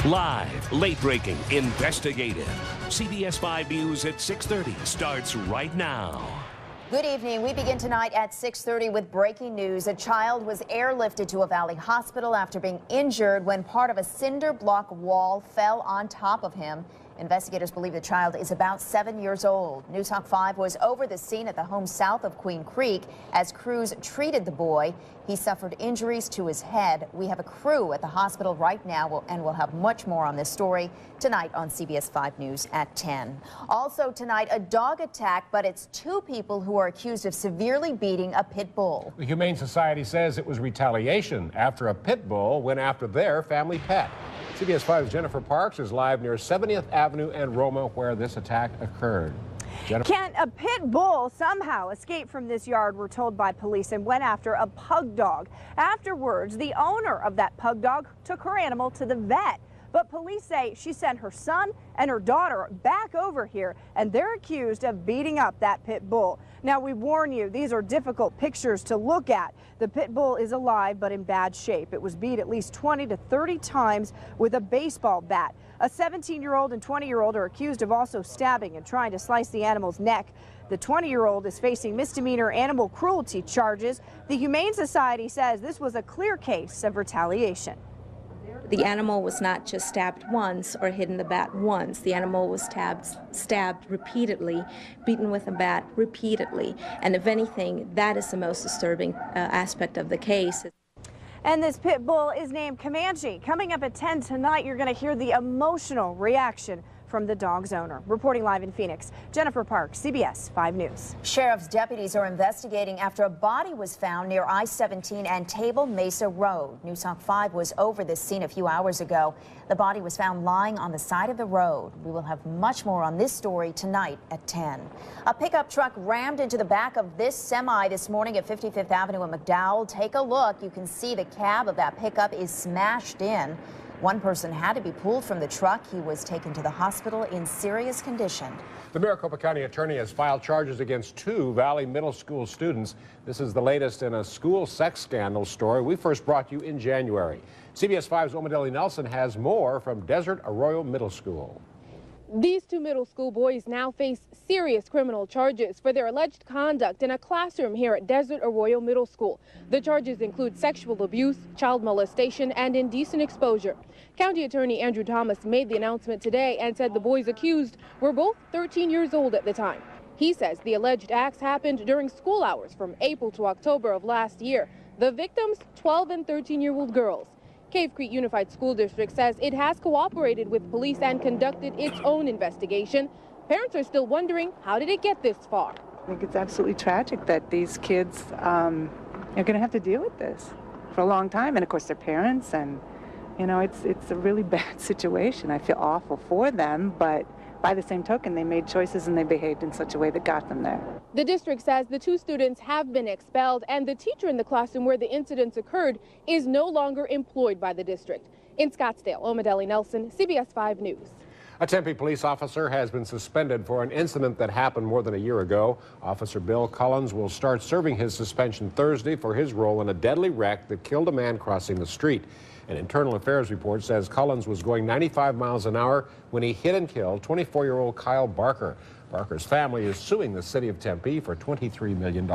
Live, late-breaking, investigative. CBS 5 News at 6:30 starts right now. Good evening. We begin tonight at 6:30 with breaking news. A child was airlifted to a Valley hospital after being injured when part of a cinder block wall fell on top of him. Investigators believe the child is about 7 years old. News Talk 5 was over the scene at the home south of Queen Creek as crews treated the boy. He suffered injuries to his head. We have a crew at the hospital right now, and we'll have much more on this story tonight on CBS 5 News at 10. Also tonight, a dog attack, but it's two people who are accused of severely beating a pit bull. The Humane Society says it was retaliation after a pit bull went after their family pet. CBS 5's Jennifer Parks is live near 70th Avenue and Roma, where this attack occurred. Jennifer? Can a pit bull somehow escape from this yard, we're told by police, and went after a pug dog. Afterwards, the owner of that pug dog took her animal to the vet. But police say she sent her son and her daughter back over here, and they're accused of beating up that pit bull. Now, we warn you, these are difficult pictures to look at. The pit bull is alive but in bad shape. It was beat at least 20 to 30 times with a baseball bat. A 17-year-old and 20-year-old are accused of also stabbing and trying to slice the animal's neck. The 20-year-old is facing misdemeanor animal cruelty charges. The Humane Society says this was a clear case of retaliation. The animal was not just stabbed once or hit in the bat once. The animal was stabbed repeatedly, beaten with a bat repeatedly. And if anything, that is the most disturbing aspect of the case. And this pit bull is named Comanche. Coming up at 10 tonight, you're going to hear the emotional reaction from the dog's owner. Reporting live in Phoenix, Jennifer Parks, CBS 5 News. Sheriff's deputies are investigating after a body was found near I-17 and Table Mesa Road. News Talk 5 was over this scene a few hours ago. The body was found lying on the side of the road. We will have much more on this story tonight at 10. A pickup truck rammed into the back of this semi this morning at 55th Avenue in McDowell. Take a look. You can see the cab of that pickup is smashed in. One person had to be pulled from the truck. He was taken to the hospital in serious condition. The Maricopa County Attorney has filed charges against 2 Valley Middle School students. This is the latest in a school sex scandal story we first brought you in January. CBS 5's Omadeli Nelson has more from Desert Arroyo Middle School. These 2 middle school boys now face serious criminal charges for their alleged conduct in a classroom here at Desert Arroyo Middle School. The charges include sexual abuse, child molestation, and indecent exposure. County Attorney Andrew Thomas made the announcement today and said the boys accused were both 13 years old at the time. He says the alleged acts happened during school hours from April to October of last year. The victims, 12 and 13-year-old girls. Cave Creek Unified School District says it has cooperated with police and conducted its own investigation. Parents are still wondering, how did it get this far? I think it's absolutely tragic that these kids are going to have to deal with this for a long time. And of course, their parents, and you know, it's a really bad situation. I feel awful for them, but by the same token, they made choices and they behaved in such a way that got them there. The district says the 2 students have been expelled, and the teacher in the classroom where the incidents occurred is no longer employed by the district. In Scottsdale, Omadeli Nelson, CBS 5 News. A Tempe police officer has been suspended for an incident that happened more than a year ago. Officer Bill Collins will start serving his suspension Thursday for his role in a deadly wreck that killed a man crossing the street. An internal affairs report says Collins was going 95 miles an hour when he hit and killed 24-year-old Kyle Barker. Barker's family is suing the city of Tempe for $23 million.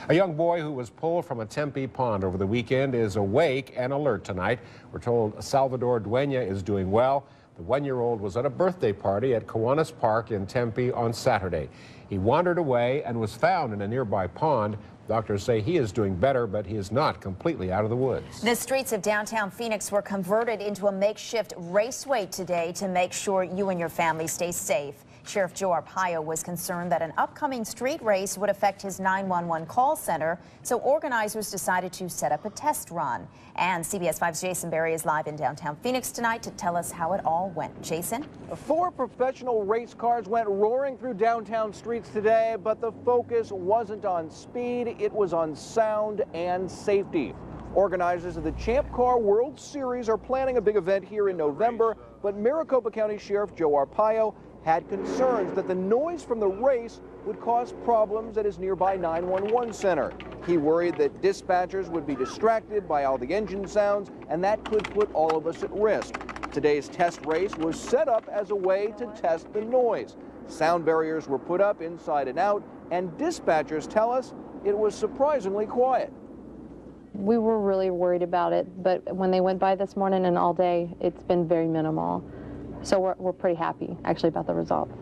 A young boy who was pulled from a Tempe pond over the weekend is awake and alert tonight. We're told Salvador Dueña is doing well. The 1-year-old was at a birthday party at Kiwanis Park in Tempe on Saturday. He wandered away and was found in a nearby pond. Doctors say he is doing better, but he is not completely out of the woods. The streets of downtown Phoenix were converted into a makeshift raceway today to make sure you and your family stay safe. Sheriff Joe Arpaio was concerned that an upcoming street race would affect his 911 call center, so organizers decided to set up a test run. And CBS 5's Jason Berry is live in downtown Phoenix tonight to tell us how it all went. Jason? 4 professional race cars went roaring through downtown streets today, but the focus wasn't on speed, it was on sound and safety. Organizers of the Champ Car World Series are planning a big event here in November, but Maricopa County Sheriff Joe Arpaio had concerns that the noise from the race would cause problems at his nearby 911 center. He worried that dispatchers would be distracted by all the engine sounds, and that could put all of us at risk. Today's test race was set up as a way to test the noise. Sound barriers were put up inside and out, and dispatchers tell us it was surprisingly quiet. We were really worried about it, but when they went by this morning and all day, it's been very minimal. So we're pretty happy, actually, about the results.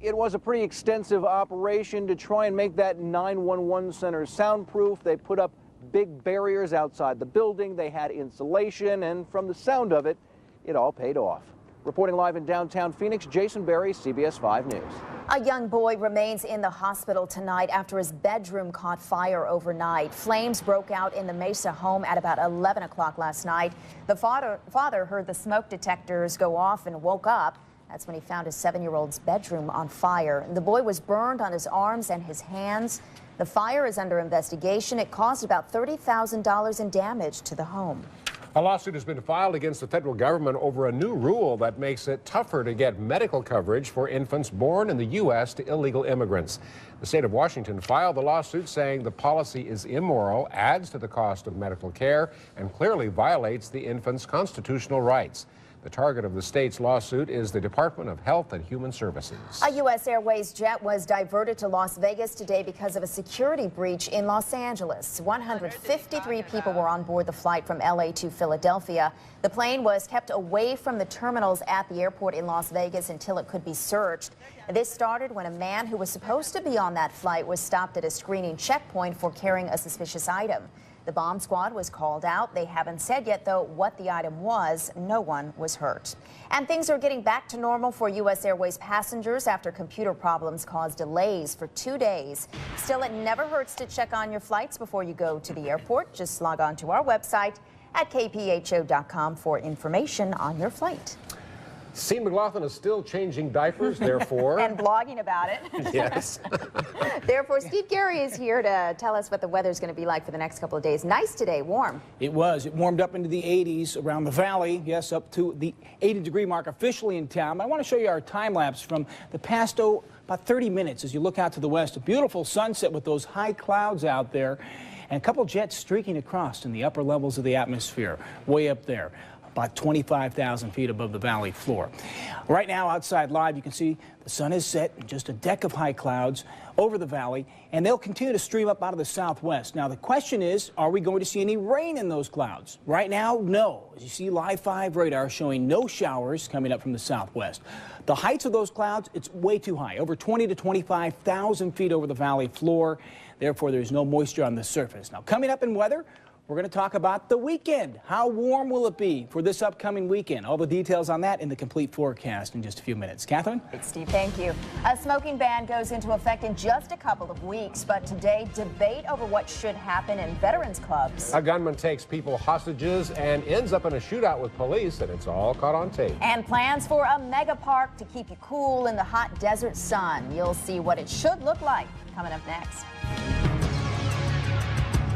It was a pretty extensive operation to try and make that 911 center soundproof. They put up big barriers outside the building. They had insulation, and from the sound of it, it all paid off. Reporting live in downtown Phoenix, Jason Berry, CBS 5 News. A young boy remains in the hospital tonight after his bedroom caught fire overnight. Flames broke out in the Mesa home at about 11 o'clock last night. The father heard the smoke detectors go off and woke up. That's when he found his 7-year-old's bedroom on fire. The boy was burned on his arms and his hands. The fire is under investigation. It caused about $30,000 in damage to the home. A lawsuit has been filed against the federal government over a new rule that makes it tougher to get medical coverage for infants born in the U.S. to illegal immigrants. The state of Washington filed the lawsuit saying the policy is immoral, adds to the cost of medical care, and clearly violates the infant's constitutional rights. The target of the state's lawsuit is the Department of Health and Human Services. A U.S. Airways jet was diverted to Las Vegas today because of a security breach in Los Angeles. 153 people were on board the flight from L.A. to Philadelphia. The plane was kept away from the terminals at the airport in Las Vegas until it could be searched. This started when a man who was supposed to be on that flight was stopped at a screening checkpoint for carrying a suspicious item. The bomb squad was called out. They haven't said yet, though, what the item was. No one was hurt. And things are getting back to normal for U.S. Airways passengers after computer problems caused delays for 2 days. Still, it never hurts to check on your flights before you go to the airport. Just log on to our website at kpho.com for information on your flight. Sean McLaughlin is still changing diapers, therefore. And blogging about it. Yes. Therefore, Steve Gary is here to tell us what the weather's going to be like for the next couple of days. Nice today, warm. It was. It warmed up into the 80s around the valley. Yes, up to the 80-degree mark officially in town. I want to show you our time lapse from the past, about 30 minutes as you look out to the west. A beautiful sunset with those high clouds out there and a couple jets streaking across in the upper levels of the atmosphere, way up there, about 25,000 feet above the valley floor. Right now, outside live, you can see the sun is set in just a deck of high clouds over the valley, and they'll continue to stream up out of the southwest. Now, the question is, are we going to see any rain in those clouds? Right now, no. As you see, Live 5 radar showing no showers coming up from the southwest. The heights of those clouds, it's way too high, over 20 to 25,000 feet over the valley floor. Therefore, there's no moisture on the surface. Now, coming up in weather, we're going to talk about the weekend. How warm will it be for this upcoming weekend? All the details on that in the complete forecast in just a few minutes. Catherine? Steve, thank you. A smoking ban goes into effect in just a couple of weeks, but today, debate over what should happen in veterans clubs. A gunman takes people hostages and ends up in a shootout with police, and it's all caught on tape. And plans for a mega park to keep you cool in the hot desert sun. You'll see what it should look like coming up next.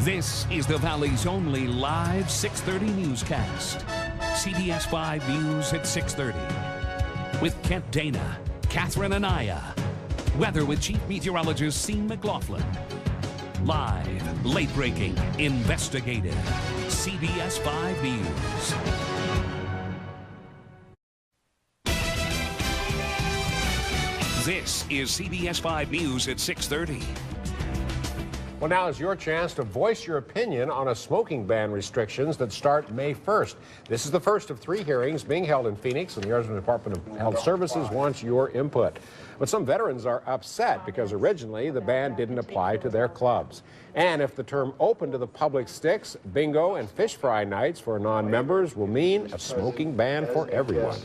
This is the Valley's only live 6:30 newscast. CBS 5 News at 6:30. With Kent Dana, Catherine Anaya. Weather with Chief Meteorologist Sean McLaughlin. Live, late-breaking, investigative. CBS 5 News. This is CBS 5 News at 6:30. Well, now is your chance to voice your opinion on a smoking ban restrictions that start May 1st. This is the first of 3 hearings being held in Phoenix, and the Arizona Department of Health Services wants your input. But some veterans are upset because originally the ban didn't apply to their clubs. And if the term open to the public sticks, bingo and fish fry nights for non-members will mean a smoking ban for everyone.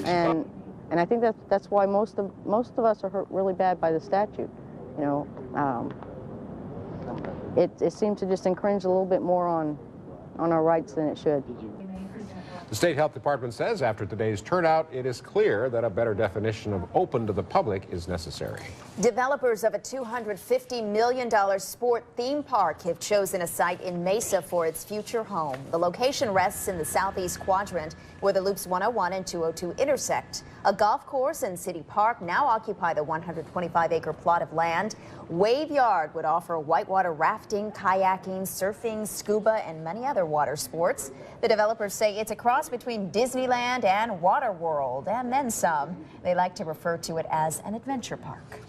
And I think that's why most of us are hurt really bad by the statute. You know, it seems to just infringe a little bit more on our rights than it should. The State Health Department says after today's turnout, it is clear that a better definition of open to the public is necessary. Developers of a $250 million sport theme park have chosen a site in Mesa for its future home. The location rests in the southeast quadrant where the Loops 101 and 202 intersect. A golf course and city park now occupy the 125-acre plot of land. Wave Yard would offer whitewater rafting, kayaking, surfing, scuba, and many other water sports. The developers say it's across cross between Disneyland and Waterworld, and then some. They like to refer to it as an adventure park.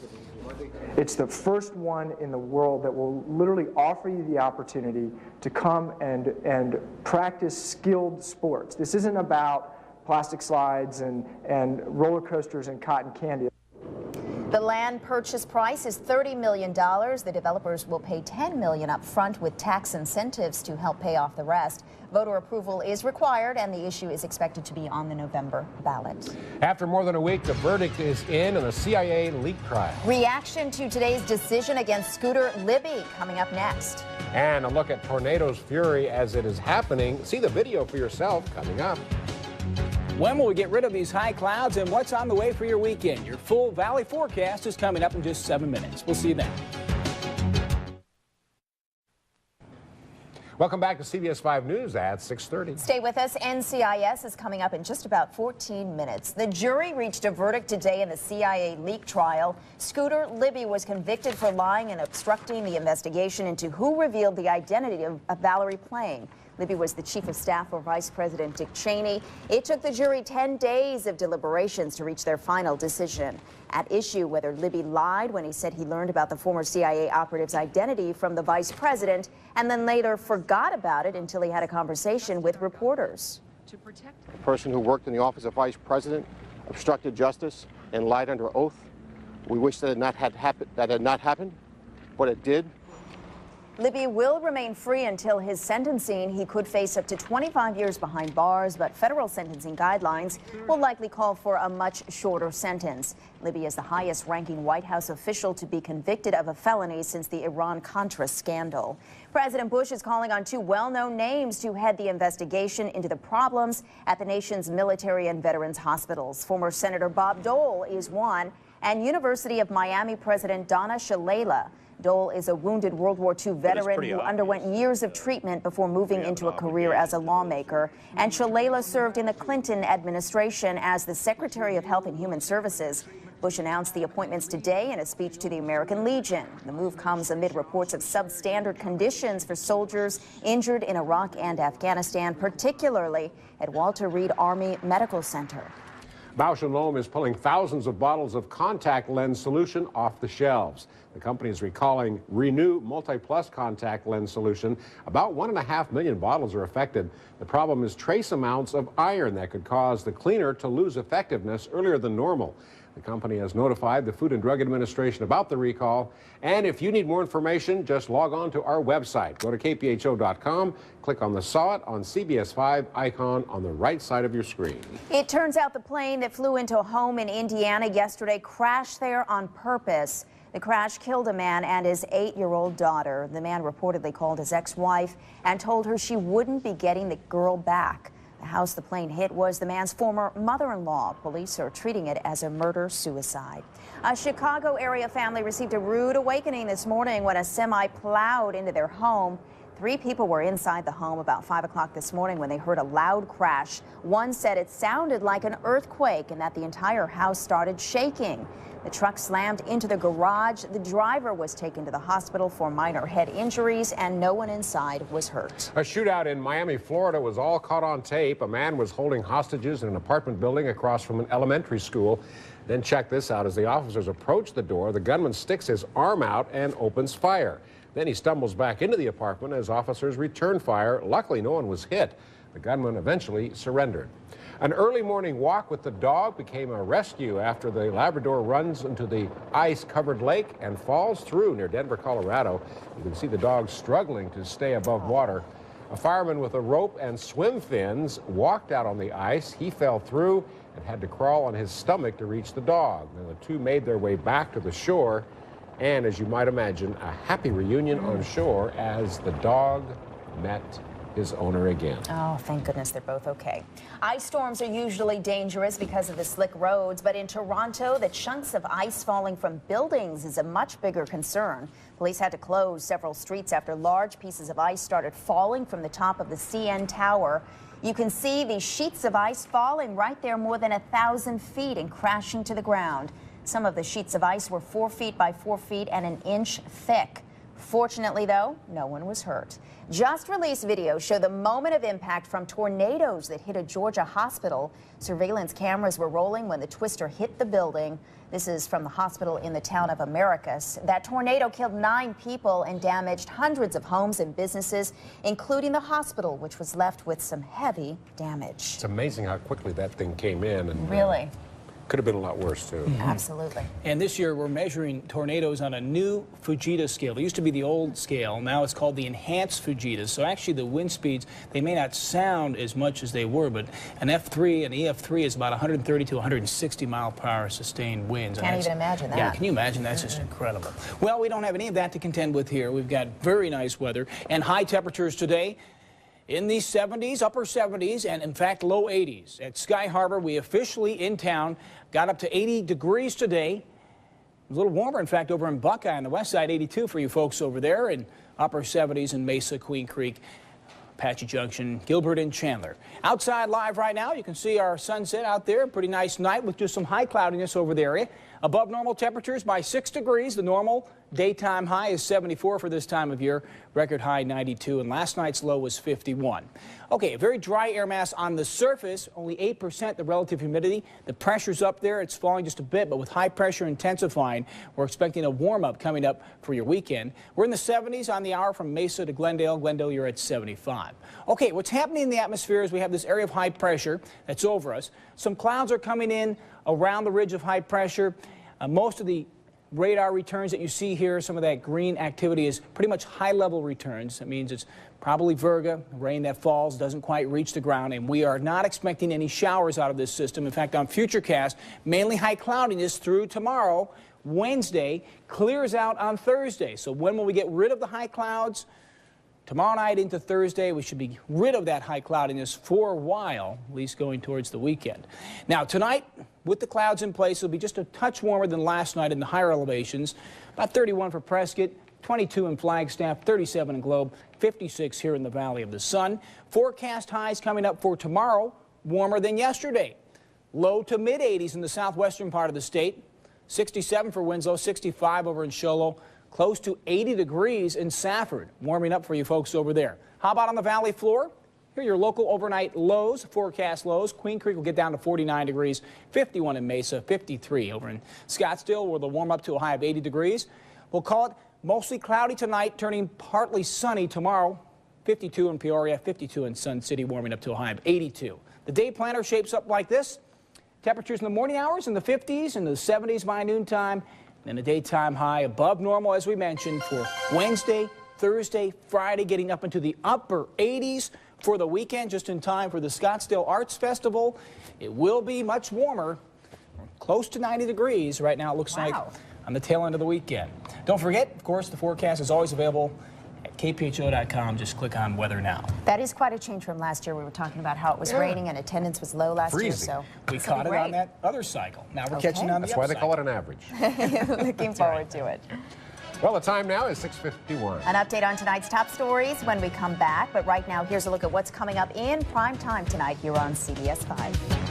It's the first one in the world that will literally offer you the opportunity to come and practice skilled sports. This isn't about plastic slides and roller coasters and cotton candy. The land purchase price is $30 million. The developers will pay $10 million up front with tax incentives to help pay off the rest. Voter approval is required, and the issue is expected to be on the November ballot. After more than a week, the verdict is in the CIA leak trial. Reaction to today's decision against Scooter Libby coming up next. And a look at tornadoes' fury as it is happening. See the video for yourself coming up. When will we get rid of these high clouds, and what's on the way for your weekend? Your full valley forecast is coming up in just 7 minutes. We'll see you then. Welcome back to CBS 5 News at 6:30. Stay with us. NCIS is coming up in just about 14 minutes. The jury reached a verdict today in the CIA leak trial. Scooter Libby was convicted for lying and obstructing the investigation into who revealed the identity of Valerie Plame. Libby was the chief of staff for Vice President Dick Cheney. It took the jury 10 days of deliberations to reach their final decision. At issue whether Libby lied when he said he learned about the former CIA operative's identity from the vice president and then later forgot about it until he had a conversation with reporters. The person who worked in the office of vice president obstructed justice and lied under oath. We wish that had not happened, but it did. Libby will remain free until his sentencing. He could face up to 25 years behind bars, but federal sentencing guidelines will likely call for a much shorter sentence. Libby is the highest-ranking White House official to be convicted of a felony since the Iran-Contra scandal. President Bush is calling on two well-known names to head the investigation into the problems at the nation's military and veterans hospitals. Former Senator Bob Dole is one, and University of Miami President Donna Shalala. Dole is a wounded World War II veteran who underwent years of treatment before moving into a career as a lawmaker. And Shalala served in the Clinton administration as the Secretary of Health and Human Services. Bush announced the appointments today in a speech to the American Legion. The move comes amid reports of substandard conditions for soldiers injured in Iraq and Afghanistan, particularly at Walter Reed Army Medical Center. Bausch & Lomb is pulling thousands of bottles of contact lens solution off the shelves. The company is recalling Renew Multi-Plus contact lens solution. About 1.5 million bottles are affected. The problem is trace amounts of iron that could cause the cleaner to lose effectiveness earlier than normal. The company has notified the Food and Drug Administration about the recall. And if you need more information, just log on to our website. Go to KPHO.com, click on the Saw It on CBS 5 icon on the right side of your screen. It turns out the plane that flew into a home in Indiana yesterday crashed there on purpose. The crash killed a man and his 8-year-old daughter. The man reportedly called his ex-wife and told her she wouldn't be getting the girl back. The house the plane hit was the man's former mother-in-law. Police are treating it as a murder-suicide. A Chicago area family received a rude awakening this morning when a semi plowed into their home. 3 people were inside the home about 5 o'clock this morning when they heard a loud crash. One said it sounded like an earthquake and that the entire house started shaking. The truck slammed into the garage. The driver was taken to the hospital for minor head injuries, and no one inside was hurt. A shootout in Miami, Florida was all caught on tape. A man was holding hostages in an apartment building across from an elementary school. Then check this out. As the officers approach the door, the gunman sticks his arm out and opens fire. Then he stumbles back into the apartment as officers return fire. Luckily, no one was hit. The gunman eventually surrendered. An early morning walk with the dog became a rescue after the Labrador runs into the ice-covered lake and falls through near Denver, Colorado. You can see the dog struggling to stay above water. A fireman with a rope and swim fins walked out on the ice. He fell through and had to crawl on his stomach to reach the dog. Now, the two made their way back to the shore, and as you might imagine, a happy reunion on shore as the dog met his owner again. Oh, thank goodness they're both okay. Ice storms are usually dangerous because of the slick roads, but in Toronto, the chunks of ice falling from buildings is a much bigger concern. Police had to close several streets after large pieces of ice started falling from the top of the CN Tower. You can see these sheets of ice falling right there more than 1,000 feet and crashing to the ground. Some of the sheets of ice were 4 feet by 4 feet and an inch thick. Fortunately, though, no one was hurt. Just released videos show the moment of impact from tornadoes that hit a Georgia hospital. Surveillance cameras were rolling when the twister hit the building. This is from the hospital in the town of Americus. That tornado killed 9 people and damaged hundreds of homes and businesses, including the hospital, which was left with some heavy damage. It's amazing how quickly that thing came in. And really? Could have been a lot worse, too. Absolutely. And this year, we're measuring tornadoes on a new Fujita scale. There used to be the old scale. Now it's called the enhanced Fujita. So actually, the wind speeds, they may not sound as much as they were, but an F3 and EF3 is about 130 to 160 mile-per-hour sustained winds. Can't even imagine that. Yeah, can you imagine? That's just incredible. Well, we don't have any of that to contend with here. We've got very nice weather and high temperatures today. In the 70s, upper 70s, and in fact low 80s. At Sky Harbor, we officially in town got up to 80 degrees today. A little warmer, in fact, over in Buckeye on the west side, 82 for you folks over there, and upper 70s in Mesa, Queen Creek, Apache Junction, Gilbert, and Chandler. Outside live right now, you can see our sunset out there. Pretty nice night with just some high cloudiness over the area. Above normal temperatures by 6 degrees. The normal daytime high is 74 for this time of year. Record high 92, and last night's low was 51. Okay, a very dry air mass on the surface, only 8% the relative humidity. The pressure's up there. It's falling just a bit, but with high pressure intensifying, we're expecting a warm-up coming up for your weekend. We're in the 70s on the hour from Mesa to Glendale. Glendale, you're at 75. Okay, what's happening in the atmosphere is we have this area of high pressure that's over us. Some clouds are coming in around the ridge of high pressure. Most of the radar returns that you see here, some of that green activity is pretty much high-level returns. That means it's probably virga, rain that falls, doesn't quite reach the ground, and we are not expecting any showers out of this system. In fact, on Futurecast, mainly high cloudiness through tomorrow. Wednesday clears out on Thursday. So when will we get rid of the high clouds? Tomorrow night into Thursday, we should be rid of that high cloudiness for a while, at least going towards the weekend. Now, tonight, with the clouds in place, it'll be just a touch warmer than last night in the higher elevations. About 31 for Prescott, 22 in Flagstaff, 37 in Globe, 56 here in the Valley of the Sun. Forecast highs coming up for tomorrow, warmer than yesterday. Low to mid-80s in the southwestern part of the state, 67 for Winslow, 65 over in Show Low. Close to 80 degrees in Safford, warming up for you folks over there. How about on the valley floor? Here are your local overnight lows, forecast lows. Queen Creek will get down to 49 degrees, 51 in Mesa, 53 over in Scottsdale, where they'll warm up to a high of 80 degrees. We'll call it mostly cloudy tonight, turning partly sunny tomorrow, 52 in Peoria, 52 in Sun City, warming up to a high of 82. The day planner shapes up like this. Temperatures in the morning hours in the 50s and the 70s by noontime. And a daytime high above normal, as we mentioned, for Wednesday, Thursday, Friday, getting up into the upper 80s for the weekend, just in time for the Scottsdale Arts Festival. It will be much warmer, close to 90 degrees right now, it looks like, on the tail end of the weekend. Don't forget, of course, the forecast is always available at KPHO.com. Just click on Weather Now. That is quite a change from last year. We were talking about how it was raining and attendance was low last year. So we caught it on that other cycle. Now we're catching on the That's why they call it an average. Looking forward to it. Well, the time now is 6:51. An update on tonight's top stories when we come back. But right now, here's a look at what's coming up in prime time tonight here on CBS 5.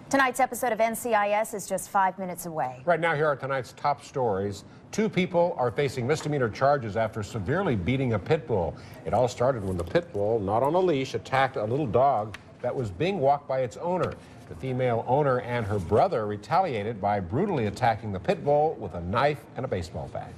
Tonight's episode of NCIS is just 5 minutes away. Right now, here are tonight's top stories. 2 people are facing misdemeanor charges after severely beating a pit bull. It all started when the pit bull, not on a leash, attacked a little dog that was being walked by its owner. The female owner and her brother retaliated by brutally attacking the pit bull with a knife and a baseball bat.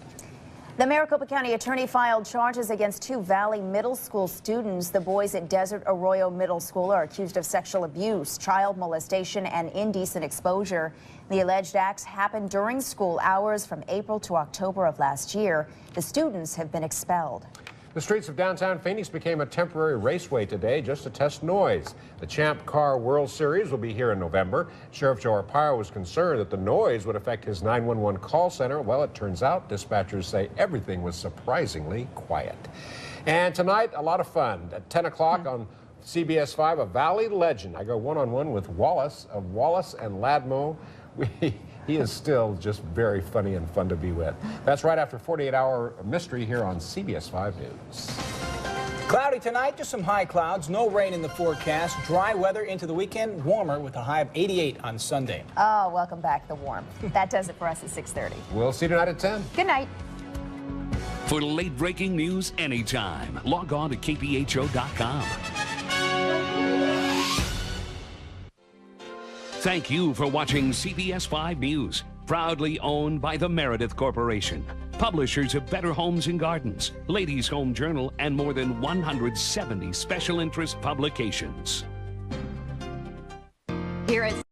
The Maricopa County attorney filed charges against 2 Valley Middle School students. The boys at Desert Arroyo Middle School are accused of sexual abuse, child molestation, and indecent exposure. The alleged acts happened during school hours from April to October of last year. The students have been expelled. The streets of downtown Phoenix became a temporary raceway today just to test noise. The Champ Car World Series will be here in November. Sheriff Joe Arpaio was concerned that the noise would affect his 911 call center. Well, it turns out dispatchers say everything was surprisingly quiet. And tonight, a lot of fun. At 10 o'clock on CBS 5, a Valley legend. I go one-on-one with Wallace of Wallace and Ladmo. He is still just very funny and fun to be with. That's right after 48 Hour Mystery here on CBS 5 News. Cloudy tonight, just some high clouds, no rain in the forecast. Dry weather into the weekend, warmer with a high of 88 on Sunday. Oh, welcome back, the warmth. That does it for us at 6:30. We'll see you tonight at 10. Good night. For late breaking news anytime, log on to KPHO.com. Thank you for watching CBS 5 News, proudly owned by the Meredith Corporation, publishers of Better Homes and Gardens, Ladies' Home Journal, and more than 170 special interest publications. Here at